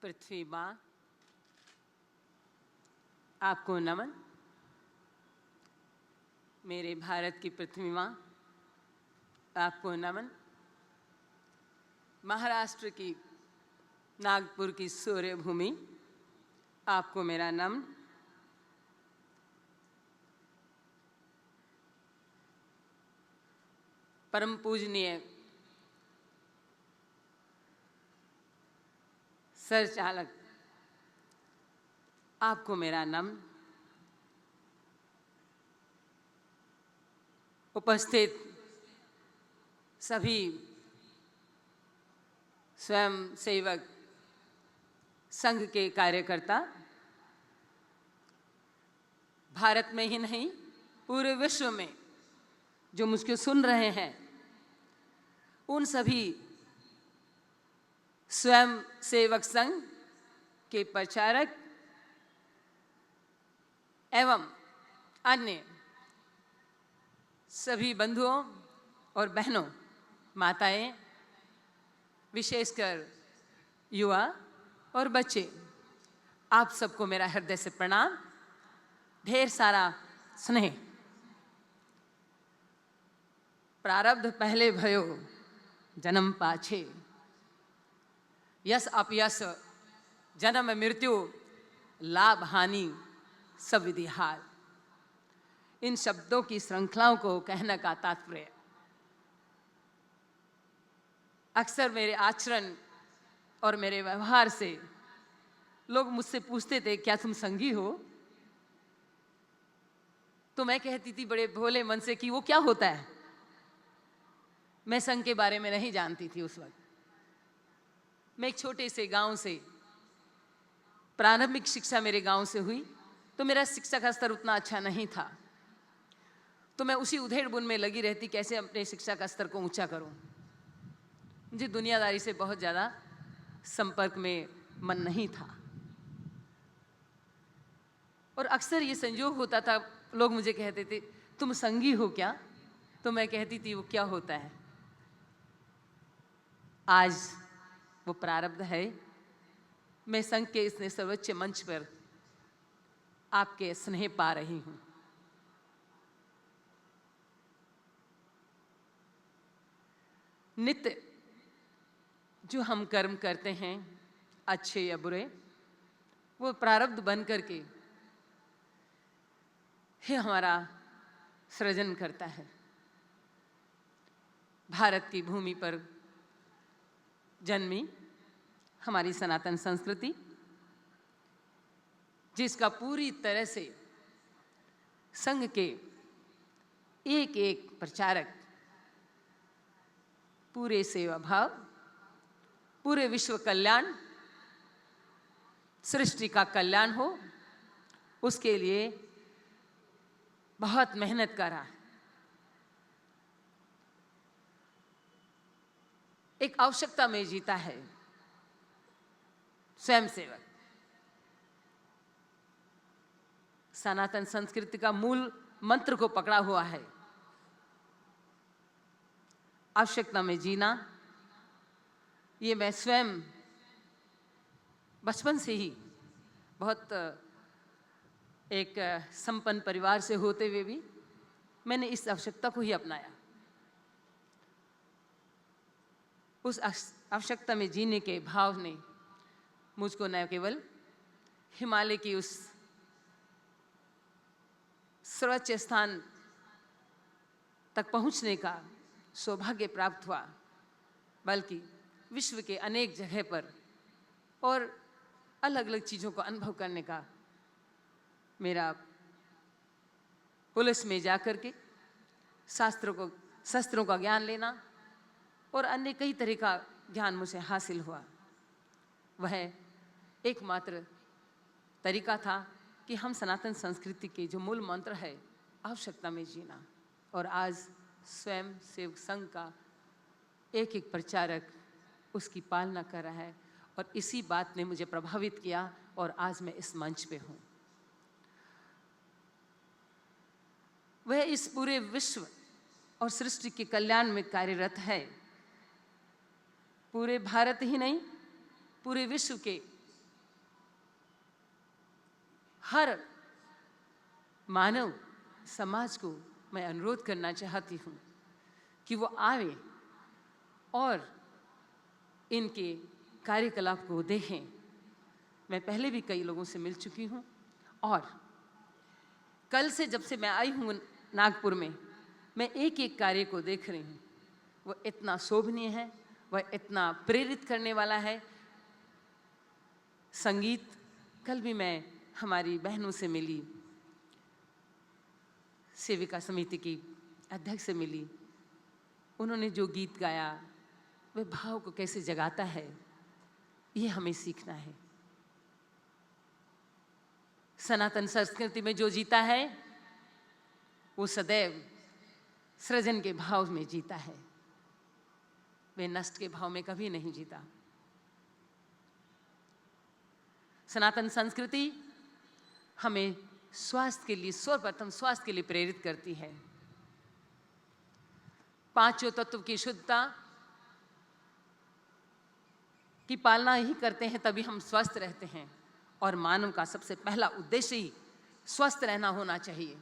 पृथ्वी माँ, आपको नमन। मेरे भारत की पृथ्वी माँ, आपको नमन। महाराष्ट्र की नागपुर की सूर्य भूमि, आपको मेरा नमन। परम पूजनीय सर चालक, आपको मेरा नमन। उपस्थित सभी स्वयं सेवक संघ के कार्यकर्ता, भारत में ही नहीं पूरे विश्व में जो मुझको सुन रहे हैं, उन सभी स्वयं सेवक संघ के प्रचारक एवं अन्य सभी बंधुओं और बहनों, माताएं, विशेषकर युवा और बच्चे, आप सबको मेरा हृदय से प्रणाम, ढेर सारा स्नेह। प्रारब्ध पहले भयो जन्म पाछे, यस अपयस जन्म मृत्यु, लाभ हानि सब विधि हाल। इन शब्दों की श्रृंखलाओं को कहने का तात्पर्य, अक्सर मेरे आचरण और मेरे व्यवहार से लोग मुझसे पूछते थे, क्या तुम संघी हो? तो मैं कहती थी बड़े भोले मन से कि वो क्या होता है। मैं संघ के बारे में नहीं जानती थी उस वक्त। मैं एक छोटे से गांव से, प्रारंभिक शिक्षा मेरे गांव से हुई, तो मेरा शिक्षा का स्तर उतना अच्छा नहीं था। तो मैं उसी उधेड़-बुन में लगी रहती, कैसे अपने शिक्षा का स्तर को ऊंचा करूं। मुझे दुनियादारी से बहुत ज़्यादा संपर्क में मन नहीं था। और अक्सर ये संयोग होता था, लोग मुझे कहते थे तुम संघी हो क्या? तो मैं कहती थी वो क्या होता है। आज वो प्रारब्ध है, मैं संघ के इस सर्वोच्च मंच पर आपके स्नेह पा रही हूं। नित्य जो हम कर्म करते हैं, अच्छे या बुरे, वो प्रारब्ध बन करके ही हमारा सृजन करता है। भारत की भूमि पर जन्मी हमारी सनातन संस्कृति, जिसका पूरी तरह से संघ के एक एक प्रचारक पूरे सेवा भाव, पूरे विश्व कल्याण, सृष्टि का कल्याण हो, उसके लिए बहुत मेहनत करा। एक आवश्यकता में जीता है स्वयंसेवक। सनातन संस्कृति का मूल मंत्र को पकड़ा हुआ है, आवश्यकता में जीना। ये मैं स्वयं बचपन से ही, बहुत एक संपन्न परिवार से होते हुए भी मैंने इस आवश्यकता को ही अपनाया। उस आवश्यकता में जीने के भाव ने मुझको न केवल हिमालय की उस सर्वोच्च स्थान तक पहुंचने का सौभाग्य प्राप्त हुआ, बल्कि विश्व के अनेक जगह पर और अलग अलग चीज़ों को अनुभव करने का मेरा पुलिस में जाकर के शस्त्रों का ज्ञान लेना और अन्य कई तरह का ज्ञान मुझे हासिल हुआ। वह एकमात्र तरीका था कि हम सनातन संस्कृति के जो मूल मंत्र है, आवश्यकता में जीना। और आज स्वयं सेवक संघ का एक एक प्रचारक उसकी पालना कर रहा है, और इसी बात ने मुझे प्रभावित किया और आज मैं इस मंच पे हूँ। वह इस पूरे विश्व और सृष्टि के कल्याण में कार्यरत है। पूरे भारत ही नहीं, पूरे विश्व के हर मानव समाज को मैं अनुरोध करना चाहती हूँ कि वो आवे और इनके कार्यकलाप को देखें। मैं पहले भी कई लोगों से मिल चुकी हूँ और कल से जब से मैं आई हूँ नागपुर में, मैं एक एक कार्य को देख रही हूँ। वो इतना शोभनीय है, वह इतना प्रेरित करने वाला है। संगीत, कल भी मैं हमारी बहनों से मिली, सेविका समिति की अध्यक्ष से मिली। उन्होंने जो गीत गाया वह भाव को कैसे जगाता है, ये हमें सीखना है। सनातन संस्कृति में जो जीता है वो सदैव सृजन के भाव में जीता है, वे नष्ट के भाव में कभी नहीं जीता। सनातन संस्कृति हमें स्वास्थ्य के लिए, सर्वप्रथम स्वास्थ्य के लिए प्रेरित करती है। पांचों तत्व की शुद्धता की पालना ही करते हैं तभी हम स्वस्थ रहते हैं। और मानव का सबसे पहला उद्देश्य ही स्वस्थ रहना होना चाहिए।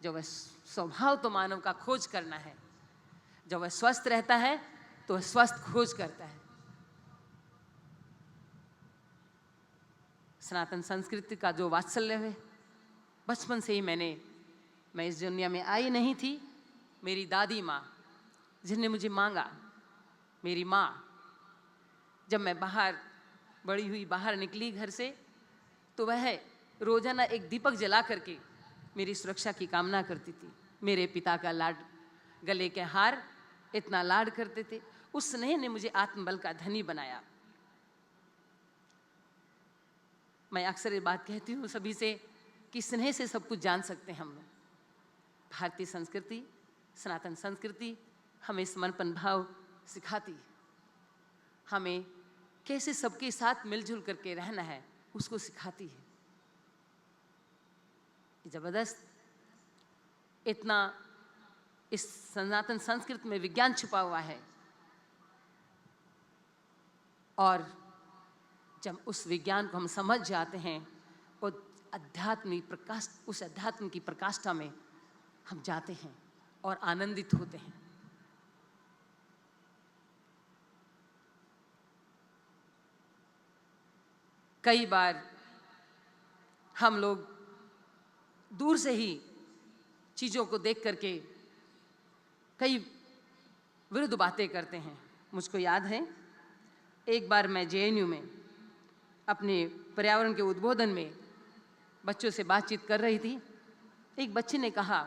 जब वह स्वभाव तो मानव का खोज करना है, जब वह स्वस्थ रहता है तो वह स्वस्थ खोज करता है। सनातन संस्कृति का जो वात्सल्य है, बचपन से ही मैं इस दुनिया में आई नहीं थी। मेरी दादी माँ जिन्हें मुझे मांगा, मेरी माँ, जब मैं बड़ी हुई, बाहर निकली घर से, तो वह रोजाना एक दीपक जला करके मेरी सुरक्षा की कामना करती थी। मेरे पिता का लाड, गले के हार, इतना लाड करते थे। उस स्नेह ने मुझे आत्मबल का धनी बनाया। मैं अक्सर ये बात कहती हूँ सभी से कि स्नेह से सब कुछ जान सकते हैं हम लोग। भारतीय संस्कृति, सनातन संस्कृति हमें समर्पण भाव सिखाती है, हमें कैसे सबके साथ मिलजुल करके रहना है उसको सिखाती है। जबरदस्त, इतना इस सनातन संस्कृति में विज्ञान छुपा हुआ है। और जब उस विज्ञान को हम समझ जाते हैं, उस अध्यात्म की प्रकाष्ठा में हम जाते हैं और आनंदित होते हैं। कई बार हम लोग दूर से ही चीज़ों को देख करके कई विरुद्ध बातें करते हैं। मुझको याद है, एक बार मैं JNU में अपने पर्यावरण के उद्बोधन में बच्चों से बातचीत कर रही थी। एक बच्चे ने कहा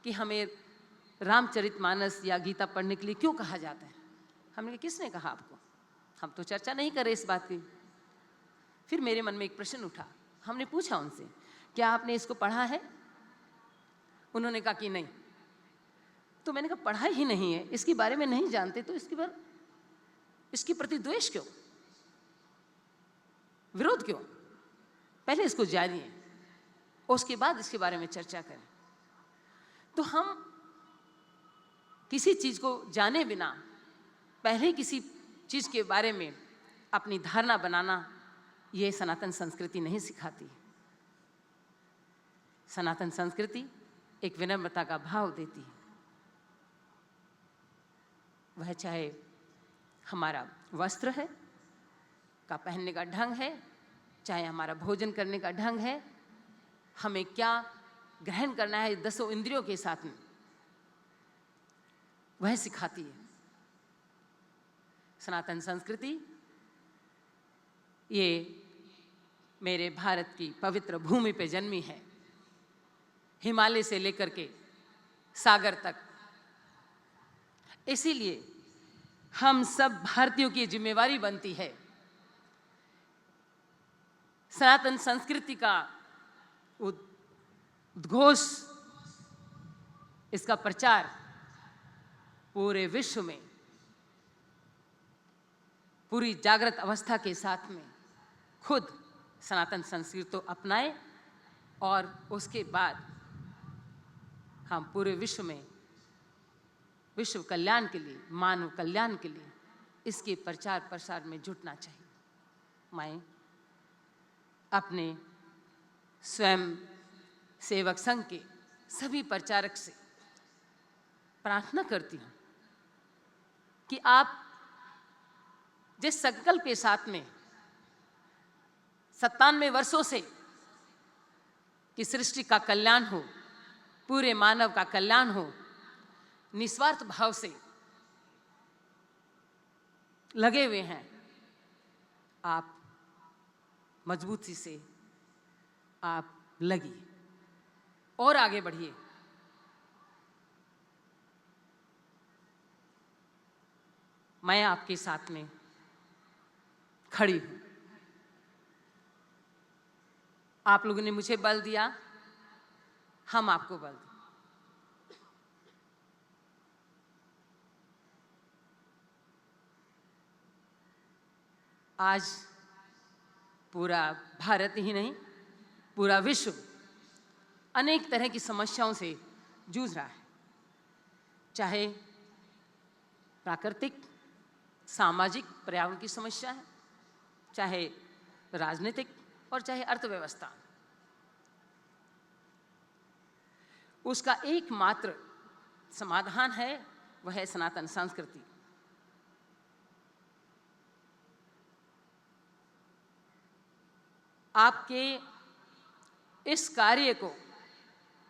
कि हमें रामचरितमानस या गीता पढ़ने के लिए क्यों कहा जाता है। हमने कहा, किसने कहा आपको? हम तो चर्चा नहीं कर रहे इस बात की। फिर मेरे मन में एक प्रश्न उठा। हमने पूछा उनसे, क्या आपने इसको पढ़ा है? उन्होंने कहा कि नहीं। तो मैंने कहा, पढ़ा ही नहीं है, इसके बारे में नहीं जानते, तो इसके प्रति द्वेष क्यों, विरोध क्यों? पहले इसको जानिए, उसके बाद इसके बारे में चर्चा करें। तो हम किसी चीज को जाने बिना पहले किसी चीज के बारे में अपनी धारणा बनाना, ये सनातन संस्कृति नहीं सिखाती। सनातन संस्कृति एक विनम्रता का भाव देती है। वह चाहे हमारा वस्त्र है का पहनने का ढंग है, चाहे हमारा भोजन करने का ढंग है, हमें क्या ग्रहण करना है 10 इंद्रियों के साथ में, वह सिखाती है सनातन संस्कृति। ये मेरे भारत की पवित्र भूमि पे जन्मी है, हिमालय से लेकर के सागर तक। इसीलिए हम सब भारतीयों की जिम्मेवारी बनती है सनातन संस्कृति का उद्घोष, इसका प्रचार पूरे विश्व में पूरी जागृत अवस्था के साथ में खुद सनातन संस्कृति को अपनाएं और उसके बाद हम पूरे विश्व में विश्व कल्याण के लिए, मानव कल्याण के लिए इसके प्रचार प्रसार में जुटना चाहिए। मैं अपने स्वयं सेवक संघ के सभी प्रचारक से प्रार्थना करती हूं कि आप जिस संकल्प के साथ में 97 वर्षों से कि सृष्टि का कल्याण हो, पूरे मानव का कल्याण हो, निस्वार्थ भाव से लगे हुए हैं, आप मजबूती से आप लगिए और आगे बढ़िए। मैं आपके साथ में खड़ी हूं। आप लोगों ने मुझे बल दिया, हम आपको बल दें। आज पूरा भारत ही नहीं, पूरा विश्व अनेक तरह की समस्याओं से जूझ रहा है, चाहे प्राकृतिक, सामाजिक, पर्यावरण की समस्या है, चाहे राजनीतिक और चाहे अर्थव्यवस्था। उसका एकमात्र समाधान है, वह है सनातन संस्कृति। आपके इस कार्य को,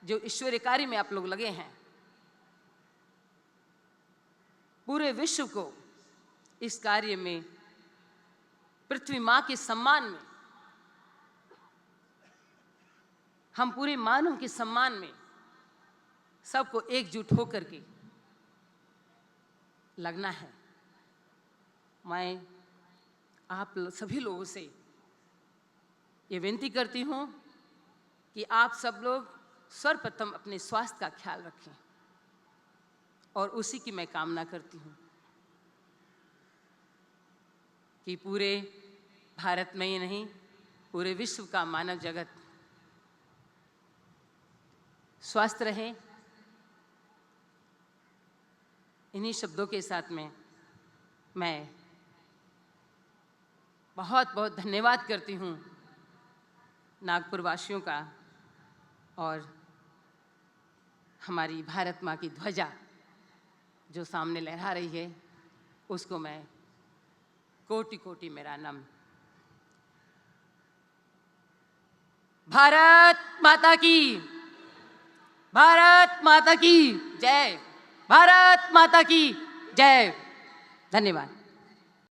जो ईश्वरीय कार्य में आप लोग लगे हैं, पूरे विश्व को इस कार्य में पृथ्वी मां के सम्मान में, हम पूरे मानव के सम्मान में सबको एकजुट होकर के लगना है। मैं आप सभी लोगों से ये विनती करती हूं कि आप सब लोग सर्वप्रथम अपने स्वास्थ्य का ख्याल रखें, और उसी की मैं कामना करती हूं कि पूरे भारत में ही नहीं, पूरे विश्व का मानव जगत स्वस्थ रहे। इन्हीं शब्दों के साथ में मैं बहुत बहुत धन्यवाद करती हूं नागपुर वासियों का, और हमारी भारत माँ की ध्वजा जो सामने लहरा रही है, उसको मैं कोटि कोटि मेरा नमन। भारत माता की, भारत माता की जय, भारत माता की जय। धन्यवाद।